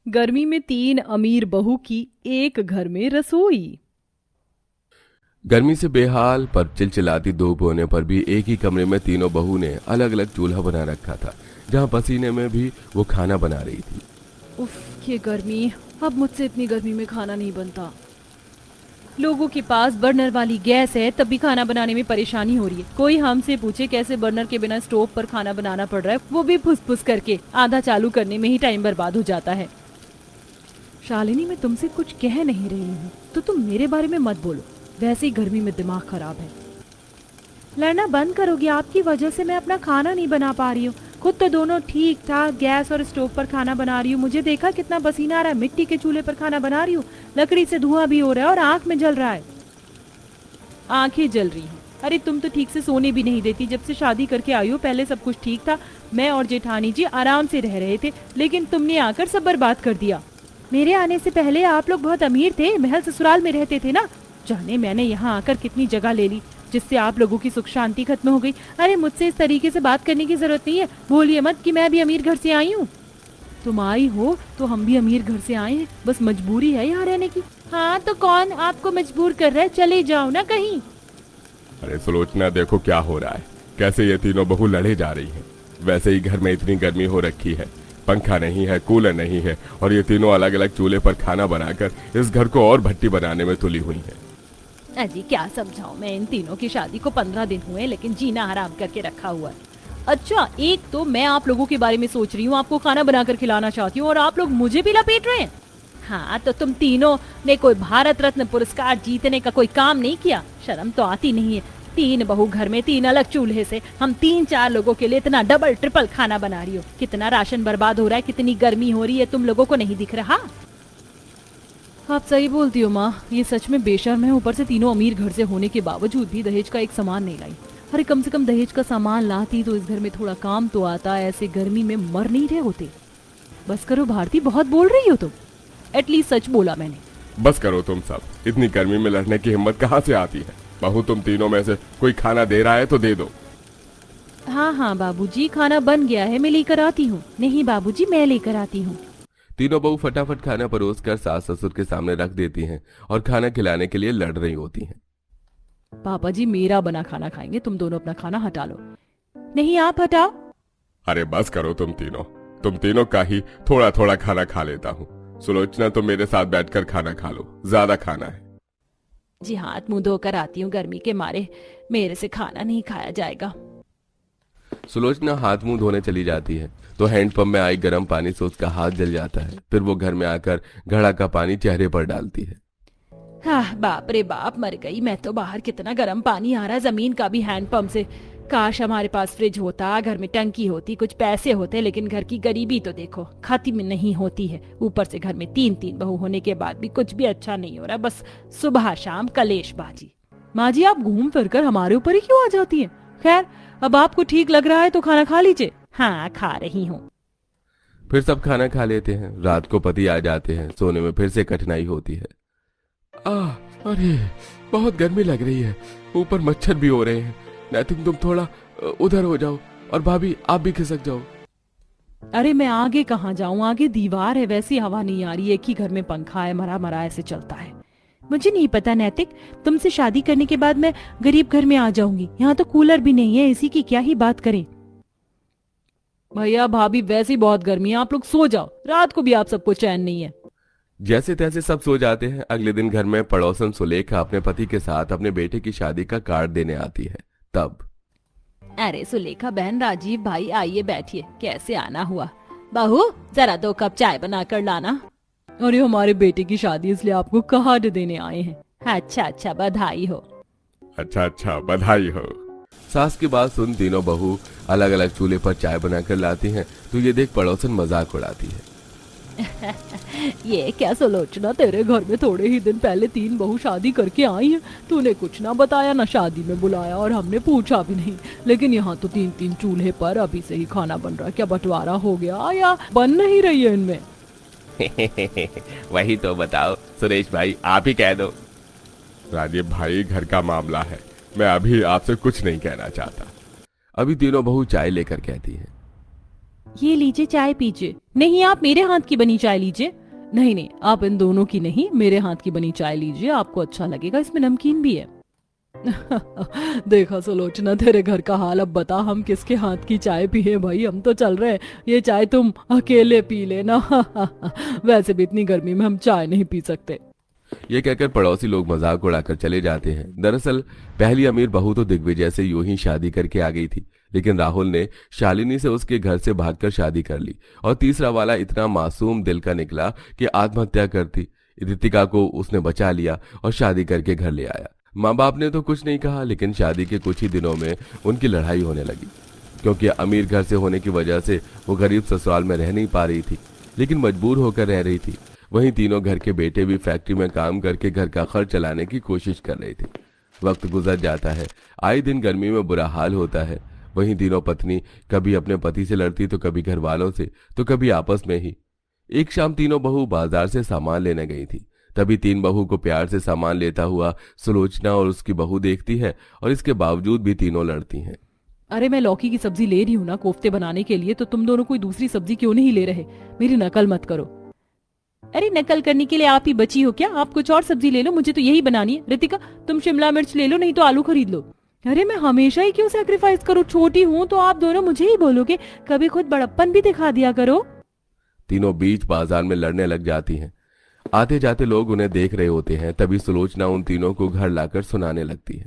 गर्मी में तीन अमीर बहू की एक घर में रसोई। गर्मी से बेहाल पर चिलचिलाती धूप होने पर भी एक ही कमरे में तीनों बहू ने अलग अलग चूल्हा बना रखा था, जहां पसीने में भी वो खाना बना रही थी। उफ, ये गर्मी। अब मुझसे इतनी गर्मी में खाना नहीं बनता। लोगों के पास बर्नर वाली गैस है, तब भी खाना बनाने में परेशानी हो रही है। कोई हमसे पूछे कैसे बर्नर के बिना स्टोव पर खाना बनाना पड़ रहा है, वो भी फुस फुस करके। आधा चालू करने में ही टाइम बर्बाद हो जाता है। शालिनी, मैं तुमसे कुछ कह नहीं रही हूँ तो तुम मेरे बारे में मत बोलो। वैसे ही गर्मी में दिमाग खराब है। लड़ना बंद करोगी? आपकी वजह से मैं अपना खाना नहीं बना पा रही हूँ। खुद तो दोनों ठीक ठाक गैस और स्टोव पर खाना बना रही हूँ। मुझे देखा कितना पसीना आ रहा है। मिट्टी के चूल्हे पर खाना बना रही हूँ, लकड़ी से धुआं भी हो रहा है और आंख में जल रहा है। आंखें जल रही हैं? अरे तुम तो ठीक से सोने भी नहीं देती। जब से शादी करके आई हो पहले सब कुछ ठीक था। मैं और जेठानी जी आराम से रह रहे थे, लेकिन तुमने आकर सब बर्बाद कर दिया। मेरे आने से पहले आप लोग बहुत अमीर थे, महल ससुराल में रहते थे ना। जाने मैंने यहाँ आकर कितनी जगह ले ली, जिससे आप लोगों की सुख शांति खत्म हो गई। अरे मुझसे इस तरीके से बात करने की जरूरत नहीं है। बोलिए मत कि मैं भी अमीर घर से आई हूँ। तुम आई हो तो हम भी अमीर घर से आए हैं, बस मजबूरी है यहाँ रहने की। हाँ तो कौन आपको मजबूर कर रहा है? चले जाओ ना कहीं। अरे सुलोचना, देखो क्या हो रहा है, कैसे ये तीनों बहू लड़े जा रही हैं। वैसे ही घर में इतनी गर्मी हो रखी है, पंखा नहीं है, कूलर नहीं है, और ये तीनों अलग अलग चूल्हे पर खाना बनाकर इस घर को और भट्टी बनाने में तुली हुई है। अजी क्या समझाऊं मैं, इन तीनों की शादी को 15 दिन हुए, लेकिन जीना हराम करके रखा हुआ है। अच्छा, एक तो मैं आप लोगों के बारे में सोच रही हूँ, आपको खाना बनाकर खिलाना चाहती हूँ, और आप लोग मुझे भी लपेट रहे हैं। हाँ तो तुम तीनों ने कोई भारत रत्न पुरस्कार जीतने का कोई काम नहीं किया? शर्म तो आती नहीं है। तीन बहू घर में, तीन अलग चूल्हे से हम 3-4 लोगों के लिए इतना डबल ट्रिपल खाना बना रही हो। कितना राशन बर्बाद हो रहा है, कितनी गर्मी हो रही है, तुम लोगों को नहीं दिख रहा? आप सही बोलती हो माँ, ये सच में बेशर्म है। ऊपर से तीनों अमीर घर से होने के बावजूद भी दहेज का एक सामान नहीं लाई। अरे कम से कम दहेज का सामान लाती तो इस घर में थोड़ा काम तो आता। ऐसे गर्मी में मर नहीं रहे होते। बस करो भारती, बहुत बोल रही हो तुम। एटलीस्ट सच बोला मैंने। बस करो तुम सब, इतनी गर्मी में लड़ने की हिम्मत कहाँ से आती है। बहू, तुम तीनों में से कोई खाना दे रहा है तो दे दो। हाँ हाँ बाबूजी, खाना बन गया है, मैं लेकर आती हूँ। नहीं बाबूजी, मैं लेकर आती हूँ। तीनों बहू फटाफट खाना परोस कर सास ससुर के सामने रख देती हैं और खाना खिलाने के लिए लड़ रही होती हैं। पापा जी मेरा बना खाना खाएंगे, तुम दोनों अपना खाना हटा लो। नहीं आप हटाओ। अरे बस करो तुम तीनों का ही थोड़ा थोड़ा खाना खा लेता हूँ। सुलोचना, तुम मेरे साथ बैठकर खाना खा लो, ज्यादा खाना है। जी हाथ मुंह धोकर आती हूँ, गर्मी के मारे मेरे से खाना नहीं खाया जाएगा। सुलोचना हाथ मुंह धोने चली जाती है तो हैंडपंप में आई गर्म पानी से उसका हाथ जल जाता है। फिर वो घर में आकर घड़ा का पानी चेहरे पर डालती है। हाँ बाप रे बाप, मर गई मैं तो। बाहर कितना गर्म पानी आ रहा है, जमीन का भी हैंडपंप से। काश हमारे पास फ्रिज होता, घर में टंकी होती, कुछ पैसे होते, लेकिन घर की गरीबी तो देखो, खत्म नहीं होती है। ऊपर से घर में 3-3 बहू होने के बाद भी कुछ भी अच्छा नहीं हो रहा, बस सुबह शाम कलेशबाजी। माँ जी आप घूम फिर कर हमारे ऊपर ही क्यों आ जाती हैं? खैर, अब आपको ठीक लग रहा है तो खाना खा लीजिए। हाँ खा रही हूँ। फिर सब खाना खा लेते हैं। रात को पति आ जाते हैं, सोने में फिर से कठिनाई होती है। अरे बहुत गर्मी लग रही है, ऊपर मच्छर भी हो रहे हैं। नैतिक, तुम थोड़ा उधर हो जाओ, और भाभी आप भी खिसक जाओ। अरे मैं आगे कहाँ जाऊं, आगे दीवार है, वैसी हवा नहीं आ रही। एक ही घर में पंखा है, मरा मरा ऐसे चलता है। मुझे नहीं पता नैतिक, तुमसे शादी करने के बाद मैं गरीब घर में आ जाऊंगी। यहाँ तो कूलर भी नहीं है, इसी की क्या ही बात करें। भैया भाभी वैसी बहुत गर्मी है, आप लोग सो जाओ। रात को भी आप सबको चैन नहीं है। जैसे तैसे सब सो जाते हैं। अगले दिन घर में पड़ोसन सुलेखा अपने पति के साथ अपने बेटे की शादी का कार्ड देने आती है। तब अरे सुलेखा बहन, राजीव भाई आइए बैठिए। कैसे आना हुआ? बहू जरा 2 कप चाय बना कर लाना। अरे हमारे बेटे की शादी, इसलिए आपको कार्ड देने आए हैं। अच्छा अच्छा, बधाई हो। अच्छा, बधाई हो। सास की बात सुन तीनों बहू अलग अलग चूल्हे पर चाय बनाकर लाती हैं तो ये देख पड़ोसन मजाक उड़ाती है। ये क्या सुलोचना, तेरे घर में थोड़े ही दिन पहले 3 बहू शादी करके आई हैं। तूने कुछ ना बताया, ना शादी में बुलाया, और हमने पूछा भी नहीं। लेकिन यहाँ तो 3-3 चूल्हे पर अभी से ही खाना बन रहा है। क्या बंटवारा हो गया या बन नहीं रही है इनमें? वही तो बताओ सुरेश भाई, आप ही कह दो। राजीव भाई, घर का मामला है, मैं अभी आपसे कुछ नहीं कहना चाहता। अभी तीनों बहू चाय लेकर कहती हैं। ये लीजिए चाय पीजिए। नहीं, आप मेरे हाथ की बनी चाय लीजिए। नहीं नहीं, आप इन दोनों की नहीं, मेरे हाथ की बनी चाय लीजिए, आपको अच्छा लगेगा, इसमें नमकीन भी है। देखा सुलोचना, तेरे घर का हाल, अब बता हम किसके हाथ की चाय पिए भाई, हम तो चल रहे हैं, ये चाय तुम अकेले पी लेना। वैसे भी इतनी गर्मी में हम चाय नहीं पी सकते। ये कहकर पड़ोसी लोग मजाक उड़ाकर चले जाते हैं। दरअसल पहली अमीर बहू तो दिग्विजय से यूं ही शादी करके आ गई थी, लेकिन राहुल ने शालिनी से उसके घर से भागकर शादी कर ली और तीसरा वाला इतना मासूम दिल का निकला कि आत्महत्या करती। रितिका को उसने बचा लिया और शादी करके घर ले आया। माँ बाप ने तो कुछ नहीं कहा, लेकिन शादी के कुछ ही दिनों में उनकी लड़ाई होने लगी, क्योंकि अमीर घर से होने की वजह से वो गरीब ससुराल में रह नहीं पा रही थी, लेकिन मजबूर होकर रह रही थी। वहीं तीनों घर के बेटे भी फैक्ट्री में काम करके घर का खर्च चलाने की कोशिश कर रहे थे। वक्त गुजर जाता है, आए दिन गर्मी में बुरा हाल होता है। वहीं तीनों पत्नी कभी अपने पति से लड़ती, तो कभी घर वालों से, तो कभी आपस में ही। एक शाम तीनों बहू बाजार से सामान लेने गई थी। तभी तीन बहू को प्यार से सामान लेता हुआ सुलोचना और उसकी बहू देखती है, और इसके बावजूद भी तीनों लड़ती हैं। अरे मैं लौकी की सब्जी ले रही हूँ ना कोफ्ते बनाने के लिए, तो तुम दोनों कोई दूसरी सब्जी क्यों नहीं ले रहे? मेरी नकल मत करो। अरे नकल करने के लिए आप ही बची हो क्या? आप कुछ और सब्जी ले लो, मुझे तो यही बनानी है। रितिका तुम शिमला मिर्च ले लो, नहीं तो आलू खरीद लो। अरे मैं हमेशा ही क्यों सैक्रिफाइस करूँ? छोटी हूँ तो आप दोनों मुझे ही बोलोगे, कभी खुद बड़प्पन भी दिखा दिया करो। तीनों बीच बाजार में लड़ने लग जाती हैं। आते जाते लोग उन्हें देख रहे होते हैं। तभी सुलोचना उन तीनों को घर लाकर सुनाने लगती है।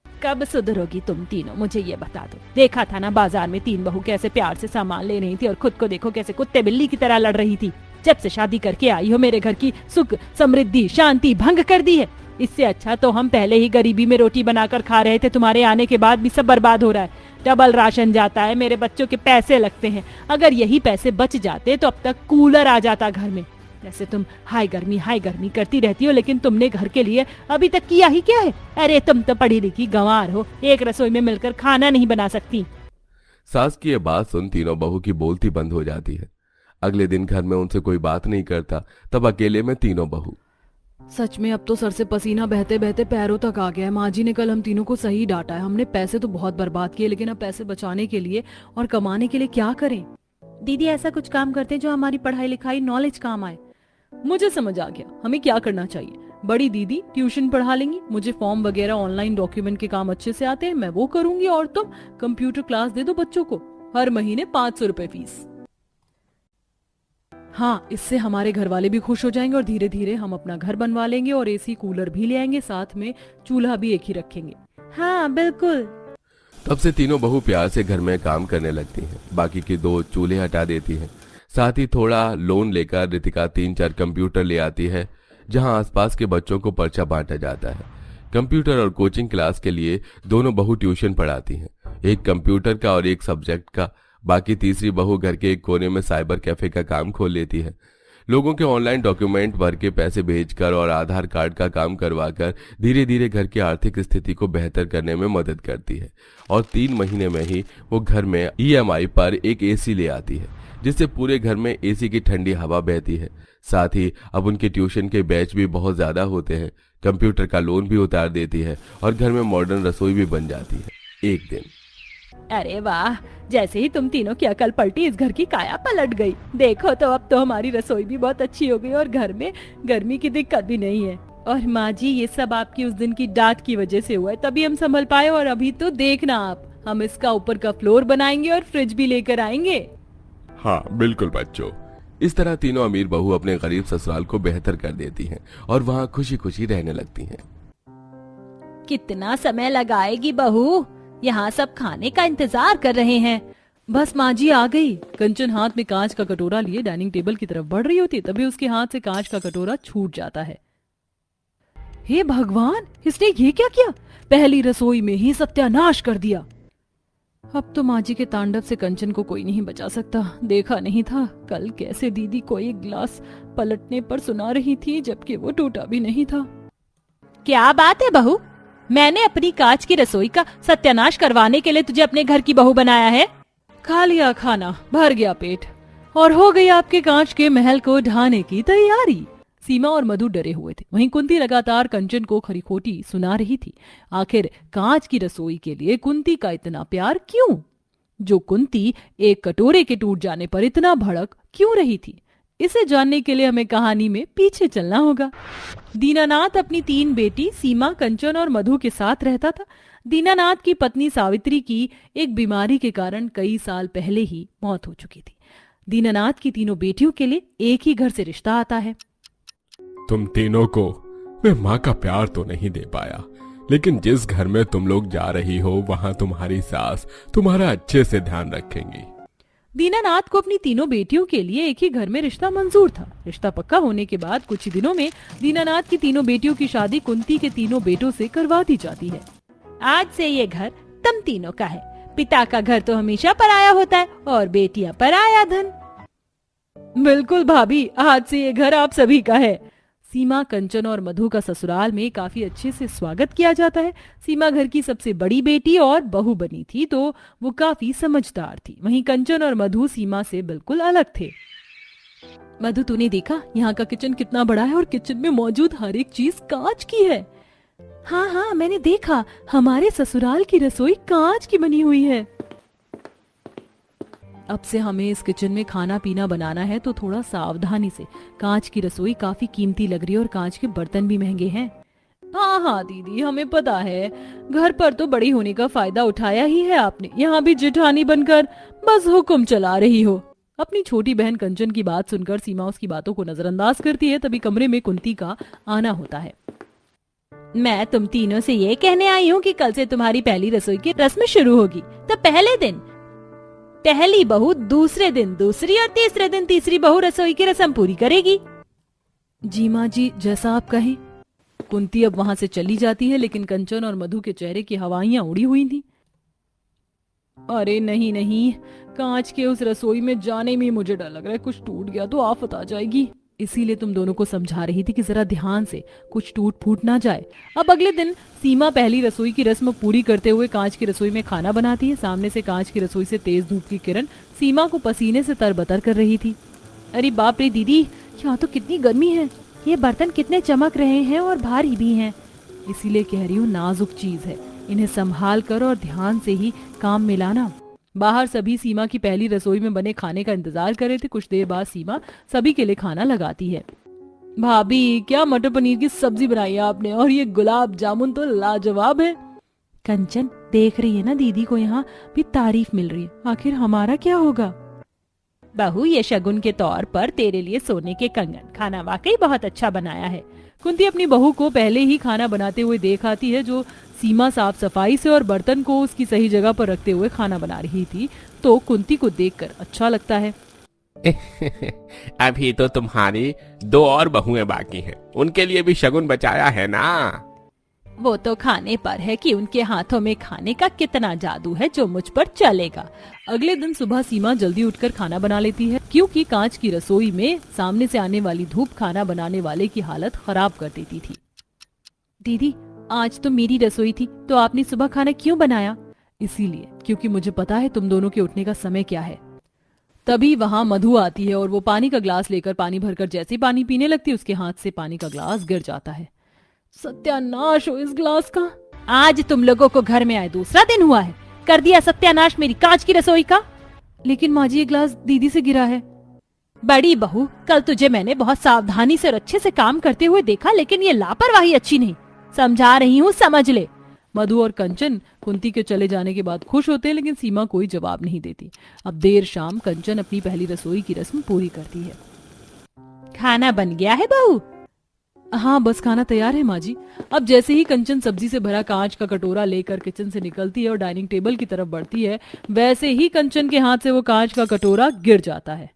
कब सुधरोगी तुम तीनों, मुझे ये बता दो। देखा था ना बाजार में तीन बहू कैसे प्यार से सामान ले रही थी, और खुद को देखो कैसे कुत्ते बिल्ली की तरह लड़ रही थी। जब से शादी करके आई हो मेरे घर की सुख समृद्धि शांति भंग कर दी है। इससे अच्छा तो हम पहले ही गरीबी में रोटी बनाकर खा रहे थे, तुम्हारे आने के बाद भी सब बर्बाद हो रहा है। डबल राशन जाता है, मेरे बच्चों के पैसे लगते हैं। अगर यही पैसे बच जाते तो अब तक कूलर आ जाता घर में। वैसे तुम हाय गर्मी करती रहती हो, लेकिन तुमने घर के लिए अभी तक किया ही क्या है? अरे तुम तो पढ़ी लिखी गंवार हो, एक रसोई में मिलकर खाना नहीं बना सकती। सास की ये बात सुन तीनों बहू की बोलती बंद हो जाती है। अगले दिन घर में उनसे कोई बात नहीं करता। तब अकेले में तीनों बहू, सच में अब तो सर से पसीना बहते बहते पैरों तक आ गया है। माँ जी ने कल हम तीनों को सही डांटा है। हमने पैसे तो बहुत बर्बाद किए, लेकिन अब पैसे बचाने के लिए और कमाने के लिए क्या करें? दीदी ऐसा कुछ काम करते हैं जो हमारी पढ़ाई लिखाई नॉलेज काम आए। मुझे समझ आ गया हमें क्या करना चाहिए। बड़ी दीदी ट्यूशन पढ़ा लेंगी, मुझे फॉर्म वगैरह ऑनलाइन डॉक्यूमेंट के काम अच्छे से आते हैं, मैं वो करूंगी, और तुम कंप्यूटर क्लास दे दो बच्चों को, हर महीने 500 रुपए फीस। हाँ, इससे हमारे घर वाले भी खुश हो जाएंगे और धीरे धीरे हम अपना घर बनवा लेंगे और एसी कूलर भी ले आएंगे, साथ में चूल्हा भी एक ही रखेंगे। हाँ बिल्कुल। तब से तीनों बहू प्यार से घर में काम करने लगती हैं। बाकी की दो चूल्हे हटा देती हैं। साथ ही थोड़ा लोन लेकर रितिका 3-4 कंप्यूटर ले आती है, जहां आसपास के बच्चों को पर्चा बांटा जाता है। कंप्यूटर और कोचिंग क्लास के लिए दोनों बहू ट्यूशन पढ़ाती हैं, एक कंप्यूटर का और एक सब्जेक्ट का। बाकी तीसरी बहू घर के एक कोने में साइबर कैफे का काम खोल लेती है। लोगों के ऑनलाइन डॉक्यूमेंट भर के पैसे भेजकर और आधार कार्ड का काम करवाकर धीरे धीरे घर की आर्थिक स्थिति को बेहतर करने में मदद करती है। और 3 महीने में ही वो घर में ईएमआई पर एक एसी ले आती है, जिससे पूरे घर में एसी की ठंडी हवा बहती है। साथ ही अब उनके ट्यूशन के बैच भी बहुत ज्यादा होते हैं। कंप्यूटर का लोन भी उतार देती है और घर में मॉडर्न रसोई भी बन जाती है। एक दिन, अरे वाह, जैसे ही तुम तीनों की अकल पलटी इस घर की काया पलट गई। देखो तो अब तो हमारी रसोई भी बहुत अच्छी हो गई और घर में गर्मी की दिक्कत भी नहीं है। और माँ जी ये सब आपकी उस दिन की डांट की वजह से हुआ है, तभी हम संभल पाए। और अभी तो देखना आप, हम इसका ऊपर का फ्लोर बनाएंगे और फ्रिज भी लेकर आएंगे। हाँ बिल्कुल बच्चों। इस तरह तीनों अमीर बहू अपने गरीब ससुराल को बेहतर कर देती हैं और वहाँ खुशी खुशी रहने लगती हैं। कितना समय लगाएगी बहू? यहाँ सब खाने का इंतजार कर रहे हैं। बस माँ जी आ गई। कंचन हाथ में कांच का कटोरा लिए डाइनिंग टेबल की तरफ बढ़ रही होती है, तभी उसके हाथ से कांच का कटोरा छूट जाता है। हे भगवान, इसने ये क्या किया? पहली रसोई में ही सत्यानाश कर दिया। अब तो माँ जी के तांडव से कंचन को कोई नहीं बचा सकता। देखा नहीं था कल कैसे दीदी को एक गिलास पलटने पर सुना रही थी, जबकि वो टूटा भी नहीं था। क्या बात है बहू, मैंने अपनी कांच की रसोई का सत्यानाश करवाने के लिए तुझे अपने घर की बहू बनाया है? खा लिया खाना, भर गया पेट, और हो गई आपके कांच के महल को ढाने की तैयारी। सीमा और मधु डरे हुए थे। वहीं कुंती लगातार कंचन को खरी खोटी सुना रही थी। आखिर कांच की रसोई के लिए कुंती का इतना प्यार क्यों? जो कुंती एक कटोरे के टूट जाने पर इतना भड़क क्यों रही थी, इसे जानने के लिए हमें कहानी में पीछे चलना होगा। दीनानाथ अपनी 3 बेटी सीमा, कंचन और मधु के साथ रहता था। दीनानाथ की पत्नी सावित्री की एक बीमारी के कारण कई साल पहले ही मौत हो चुकी थी। दीनानाथ की तीनों बेटियों के लिए एक ही घर से रिश्ता आता है। तुम तीनों को मैं माँ का प्यार तो नहीं दे पाया, लेकिन जिस घर में तुम लोग जा रही हो वहाँ तुम्हारी सास तुम्हारा अच्छे से ध्यान रखेंगी। दीनानाथ को अपनी तीनों बेटियों के लिए एक ही घर में रिश्ता मंजूर था। रिश्ता पक्का होने के बाद कुछ ही दिनों में दीनानाथ की तीनों बेटियों की शादी कुंती के तीनों बेटों से करवा दी जाती है। आज से ये घर तुम तीनों का है। पिता का घर तो हमेशा पराया होता है और बेटियां पराया धन। बिल्कुल भाभी, आज से ये घर आप सभी का है। सीमा, कंचन और मधु का ससुराल में काफी अच्छे से स्वागत किया जाता है। सीमा घर की सबसे बड़ी बेटी और बहू बनी थी, तो वो काफी समझदार थी। वहीं कंचन और मधु सीमा से बिल्कुल अलग थे। मधु, तूने देखा यहाँ का किचन कितना बड़ा है और किचन में मौजूद हर एक चीज कांच की है। हाँ हाँ, मैंने देखा, हमारे ससुराल की रसोई कांच की बनी हुई है। अब से हमें इस किचन में खाना पीना बनाना है तो थोड़ा सावधानी से। कांच की रसोई काफी कीमती लग रही है और कांच के बर्तन भी महंगे हैं। हाँ हाँ दीदी, हमें पता है। घर पर तो बड़ी होने का फायदा उठाया ही है आपने, यहाँ भी जेठानी बनकर बस हुक्म चला रही हो। अपनी छोटी बहन कंचन की बात सुनकर सीमा उसकी बातों को नजरअंदाज करती है। तभी कमरे में कुंती का आना होता है। मैं तुम तीनों से ये कहने आई हूँ कि कल से तुम्हारी पहली रसोई की रस्म शुरू होगी। तो पहले दिन पहली बहू, दूसरे दिन दूसरी और तीसरे दिन तीसरी बहू रसोई की रस्म पूरी करेगी। जी माँ जी, जैसा आप कहें। कुंती अब वहां से चली जाती है, लेकिन कंचन और मधु के चेहरे की हवाइयां उड़ी हुई थी। अरे नहीं नहीं, कांच के उस रसोई में जाने में मुझे डर लग रहा है, कुछ टूट गया तो आफत आ जाएगी। इसीलिए तुम दोनों को समझा रही थी कि जरा ध्यान से, कुछ टूट फूट ना जाए। अब अगले दिन सीमा पहली रसोई की रस्म पूरी करते हुए कांच की रसोई में खाना बनाती है। सामने से कांच की रसोई से तेज धूप की किरण सीमा को पसीने से तरबतर कर रही थी। अरे बाप रे दीदी, यहाँ तो कितनी गर्मी है। ये बर्तन कितने चमक रहे हैं और भारी भी हैं। इसीलिए कह रही हूँ, नाजुक चीज है, इन्हें संभाल कर और ध्यान से ही काम में लाना। बाहर सभी सीमा की पहली रसोई में बने खाने का इंतजार कर रहे थे। कुछ देर बाद सीमा सभी के लिए खाना लगाती है। भाभी, क्या मटर पनीर की सब्जी बनाई है आपने, और ये गुलाब जामुन तो लाजवाब है। कंचन देख रही है ना, दीदी को यहाँ भी तारीफ मिल रही है, आखिर हमारा क्या होगा। बहू, ये शगुन के तौर पर तेरे लिए सोने के कंगन, खाना वाकई बहुत अच्छा बनाया है। कुंती अपनी बहू को पहले ही खाना बनाते हुए देख आती है, जो सीमा साफ सफाई से और बर्तन को उसकी सही जगह पर रखते हुए खाना बना रही थी। तो कुंती को देखकर अच्छा लगता है। अभी तो तुम्हारी 2 और बहुएं बाकी हैं, उनके लिए भी शगुन बचाया है ना। वो तो खाने पर है कि उनके हाथों में खाने का कितना जादू है जो मुझ पर चलेगा। अगले दिन सुबह सीमा जल्दी उठकर खाना बना लेती है, क्योंकि कांच की रसोई में सामने से आने वाली धूप खाना बनाने वाले की हालत खराब कर देती थी। दीदी, आज तो मेरी रसोई थी, तो आपने सुबह खाना क्यों बनाया? इसीलिए क्योंकि मुझे पता है तुम दोनों के उठने का समय क्या है। तभी वहाँ मधु आती है और वो पानी का ग्लास लेकर पानी भरकर जैसे ही पानी पीने लगती है, उसके हाथ से पानी का ग्लास गिर जाता है। सत्यानाश हो इस ग्लास का। आज तुम लोगों को घर में आए दूसरा दिन हुआ है, कर दिया सत्यानाश मेरी कांच की रसोई का। लेकिन माँ जी, ये ग्लास दीदी से गिरा है। बड़ी बहू, कल तुझे मैंने बहुत सावधानी से और अच्छे से काम करते हुए देखा, लेकिन ये लापरवाही अच्छी नहीं। समझा रही हूँ, समझ ले। मधु और कंचन कुंती के चले जाने के बाद खुश होते हैं, लेकिन सीमा कोई जवाब नहीं देती। अब देर शाम कंचन अपनी पहली रसोई की रस्म पूरी करती है। खाना बन गया है बहू? हाँ, बस खाना तैयार है माँ जी। अब जैसे ही कंचन सब्जी से भरा कांच का कटोरा लेकर किचन से निकलती है और डाइनिंग टेबल की तरफ बढ़ती है, वैसे ही कंचन के हाथ से वो कांच का कटोरा गिर जाता है।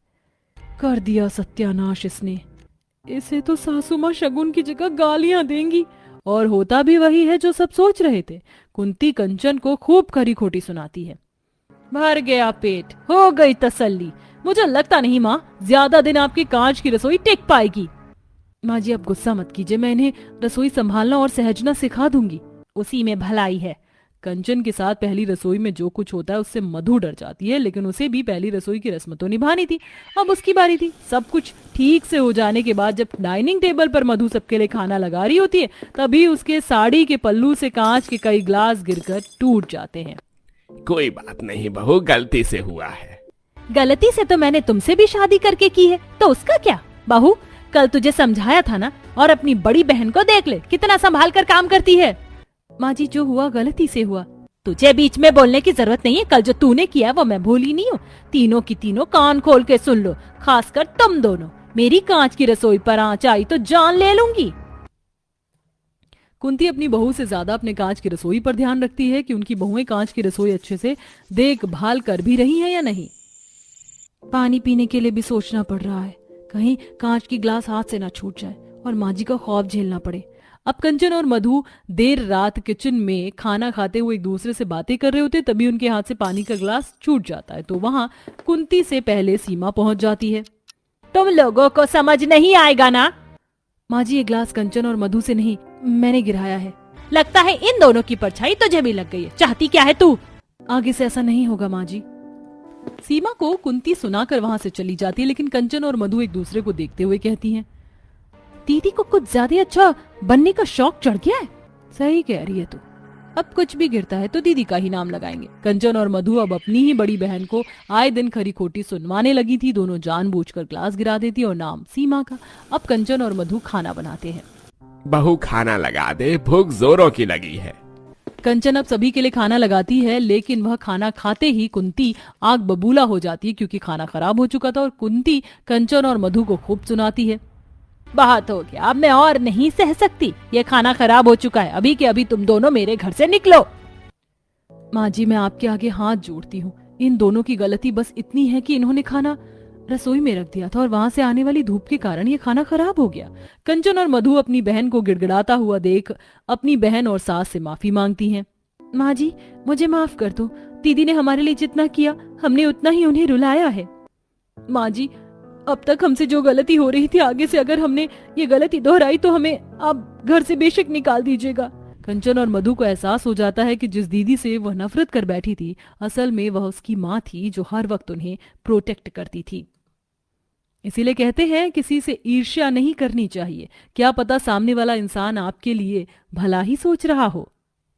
कर दिया सत्यानाश इसने। इसे तो सासू माँ शगुन की जगह गालियां देंगी। और होता भी वही है जो सब सोच रहे थे। कुंती कंचन को खूब खरी खोटी सुनाती है। भर गया पेट, हो गई तसल्ली। मुझे लगता नहीं माँ, ज्यादा दिन आपकी कांच की रसोई टिक पाएगी। माँ जी, आप गुस्सा मत कीजिए, मैं इन्हें रसोई संभालना और सहजना सिखा दूंगी। उसी में भलाई है। कंचन के साथ पहली रसोई में जो कुछ होता है उससे मधु डर जाती है, लेकिन उसे भी पहली रसोई की रस्म तो निभानी थी। अब उसकी बारी थी। सब कुछ ठीक से हो जाने के बाद जब डाइनिंग टेबल पर मधु सबके लिए खाना लगा रही होती है, तभी उसके साड़ी के पल्लू से कांच के कई ग्लास गिरकर टूट जाते हैं। कोई बात नहीं बहू, गलती से हुआ है। गलती से तो मैंने तुमसे भी शादी करके की है, तो उसका क्या? बहू, कल तुझे समझाया था ना, और अपनी बड़ी बहन को देख ले कितना संभाल कर काम करती है। माँ जी, जो हुआ गलती से हुआ, तुझे बीच में बोलने की जरूरत नहीं है। कल जो तूने किया वो मैं भूली नहीं हूँ। तीनों की तीनों कान खोल के सुन लो, खासकर तुम दोनों। मेरी कांच की रसोई पर आंच आई तो जान ले लूंगी। कुंती अपनी बहू से ज्यादा अपने कांच की रसोई पर ध्यान रखती है कि उनकी बहुएं कांच की रसोई अच्छे से देखभाल कर भी रही हैं या नहीं। पानी पीने के लिए भी सोचना पड़ रहा है, कहीं कांच की ग्लास हाथ से ना छूट जाए और माँ जी का खौफ झेलना पड़े। अब कंचन और मधु देर रात किचन में खाना खाते हुए एक दूसरे से बातें कर रहे होते, तभी उनके हाथ से पानी का ग्लास छूट जाता है। तो वहां कुंती से पहले सीमा पहुंच जाती है। तुम लोगों को समझ नहीं आएगा ना? माँ जी, ये ग्लास कंचन और मधु से नहीं, मैंने गिराया है। लगता है इन दोनों की परछाई तुझे भी लग गई है। चाहती क्या है तू? आगे से ऐसा नहीं होगा माँ जी। सीमा को कुंती सुनाकर वहां से चली जाती है, लेकिन कंचन और मधु एक दूसरे को देखते हुए कहती हैं, दीदी को कुछ ज्यादा अच्छा बनने का शौक चढ़ गया है। सही कह रही है तू, अब कुछ भी गिरता है तो दीदी का ही नाम लगाएंगे। कंचन और मधु अब अपनी ही बड़ी बहन को आए दिन खरी खोटी सुनवाने लगी थी। दोनों जानबूझकर ग्लास गिरा देती और नाम सीमा का। अब कंचन और मधु खाना बनाते हैं। बहू खाना लगा दे, भूख जोरों की लगी है। कंचन अब सभी के लिए खाना लगाती है, लेकिन वह खाना खाते ही कुंती आग बबूला हो जाती है, क्योंकि खाना खराब हो चुका था। और कुंती कंचन और मधु को खूब सुनाती है, बहुत हो गया, अब मैं और नहीं सह सकती। ये खाना खराब हो चुका है, अभी के अभी तुम दोनों मेरे घर से निकलो। माँ जी, मैं आपके आगे हाथ जोड़ती हूँ। इन दोनों की गलती बस इतनी है कि इन्होंने खाना रसोई में रख दिया था और वहां से आने वाली धूप के कारण ये खाना खराब हो गया। कंचन और मधु अपनी बहन को गिड़गिड़ाता हुआ देख अपनी बहन और सास से माफी मांगती हैं। माँ जी, मुझे माफ कर दो। दीदी ने हमारे लिए जितना किया, हमने उतना ही उन्हें रुलाया है। माँ जी, अब तक हमसे जो गलती हो रही थी, आगे से अगर हमने ये गलती दोहराई तो हमें आप घर से बेशक निकाल दीजिएगा। कंचन और मधु को एहसास हो जाता है कि जिस दीदी से वह नफरत कर बैठी थी, असल में वह उसकी माँ थी, जो हर वक्त उन्हें प्रोटेक्ट करती थी। इसीलिए कहते हैं किसी से ईर्ष्या नहीं करनी चाहिए। क्या पता सामने वाला इंसान आपके लिए भला ही सोच रहा हो।